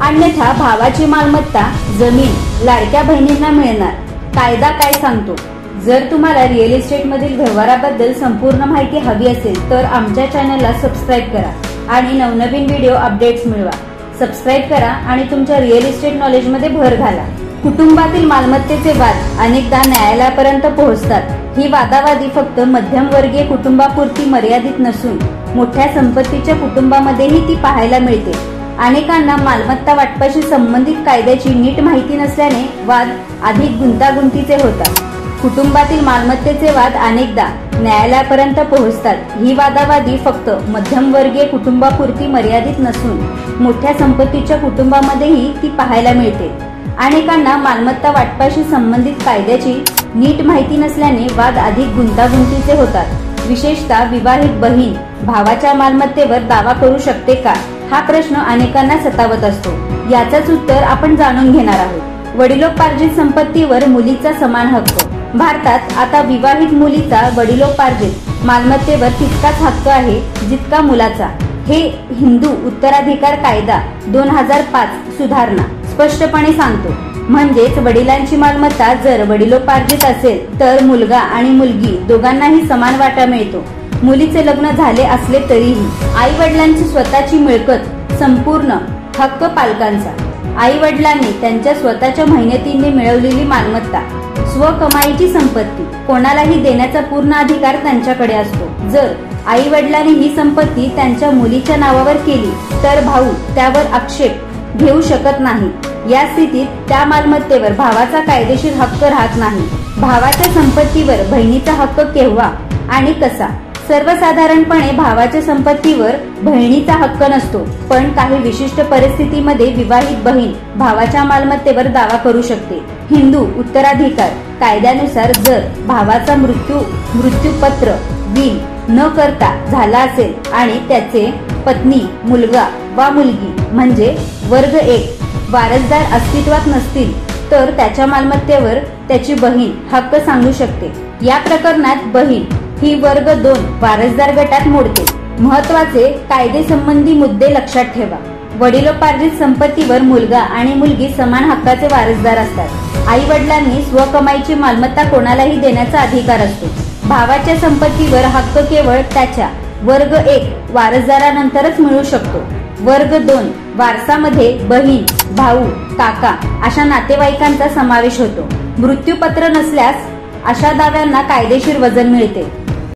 अन्यथा भावाची मालमत्ता जमीन लाडक्या बहिणींना मिळणार। कायदा काय सांगतो? जर तुम्हाला रिअल इस्टेट मधील व्यवहाराबद्दल संपूर्ण माहिती हवी असेल तर आमच्या चॅनलला सबस्क्राईब करा आणि नवनवीन व्हिडिओ अपडेट्स मिळवा। सबस्क्राईब करा आणि तुमच्या रिअल इस्टेट नॉलेज मध्ये भर घाला। कुटुंबातील मालमत्तेचे वाद अनेकदा न्यायालयापर्यंत पोहोचतात। ही वादावादी फक्त मध्यमवर्गीय कुटुंबापुरती मर्यादित नसून मोठ्या संपत्तीच्या कुटुंबामध्येही ती पाहायला मिळते। अनेकांना मालमत्ता वाटपाशी संबंधित कायद्याची नीट माहिती नसल्याने वाद अधिक गुंतागुंतीचे होतात। कुटुंबातील मालमत्तेचे वाद अनेकदा न्यायालयापर्यंत पोहोचतात। ही वादावादी फक्त मध्यमवर्गीय कुटुंबापुरती मर्यादित नसून मोठ्या संपत्तीच्या कुटुंबामध्येही ती पाहायला मिळते। अनेकांना मालमत्ता वाटपाशी संबंधित कायद्याची नीट माहिती नसल्याने वाद अधिक गुंतागुंतीचे होतात। विशेषतः विवाहित बहीण भावाच्या मालमत्तेवर दावा करू शकते का, हा प्रश्न अनेकांना सतावत असतो। याचंच उत्तर आपण जाणून घेणार आहोत। वडिलोपार्जित संपत्तीवर मुलीचा समान हक्क। भारतात आता विवाहित मुलीचा वडिलोपार्जित मालमत्तेवर तितकाच हक्क आहे जितका मुलाचा। हे हिंदू उत्तराधिकार कायदा 2005 सुधारणा स्पष्टपणे सांगतो। म्हणजेच वडिलांची मालमत्ता जर वडिलोपार्जित असेल तर मुलगा आणि मुलगी दोघांनाही समान वाटा मिळतो। मुलीचे लग्न झाले असले तरीही आई वडिलांची स्वतःची मिळकत संपूर्ण हक्क पालकांचा। आई वडिलांनी त्यांच्या स्वतःच्या मेहनतीने मिळवलेली मालमत्ता स्वकमाईची संपत्ती कोणालाही देण्याचा पूर्ण अधिकार त्यांच्याकडे असतो। जर आई वडिलांनी ही संपत्ती त्यांच्या मुलीच्या नावावर केली तर भाऊ त्यावर आक्षेप घेऊ शकत नाही। या स्थितीत त्या मालमत्तेवर भावाचा कायदेशीर हक्क राहत नाही। भावाच्या संपत्तीवर बहिणीचा हक्क केव्हा आणि कसा? सर्वसाधारणपणे भावाच्या संपत्तीवर बहिणीचा हक्क नसतो, पण काही विशिष्ट परिस्थितीमध्ये विवाहित बहीण भावाच्या मालमत्तेवर दावा करू शकते। हिंदू उत्तराधिकार कायद्यानुसार जर भावाचा मृत्यूपत्र विल न करता झाला असेल आणि त्याचे पत्नी मुलगा वा मुलगी म्हणजे वर्ग 1 वारसदार अस्तित्वात नसतील तर त्याच्या मालमत्तेवर त्याची बहीण हक्क सांगू शकते। या प्रकरणात बहीण ही वर्ग 2 वारसदार गटात मोडते। महत्वाचे कायदेसंबंधी मुद्दे लक्षात ठेवा। वडिलोपार्जित संपत्तीवर मुलगा आणि मुलगी समान हक्काचे वारसदार असतात। आई वडिलांनी स्वकमाईची मालमत्ता कोणालाही देण्याचा अधिकार असतो। भावाच्या संपत्तीवर हक्क केवळ त्याच्या वर्ग 1 वारसदारानंतरच मिळू शकतो। वर्ग 2 वारसामध्ये बहीण भाऊ काका अशा नातेवाईकांचा समावेश होतो। मृत्यूपत्र नसल्यास अशा दाव्यांना कायदेशीर वजन मिळते।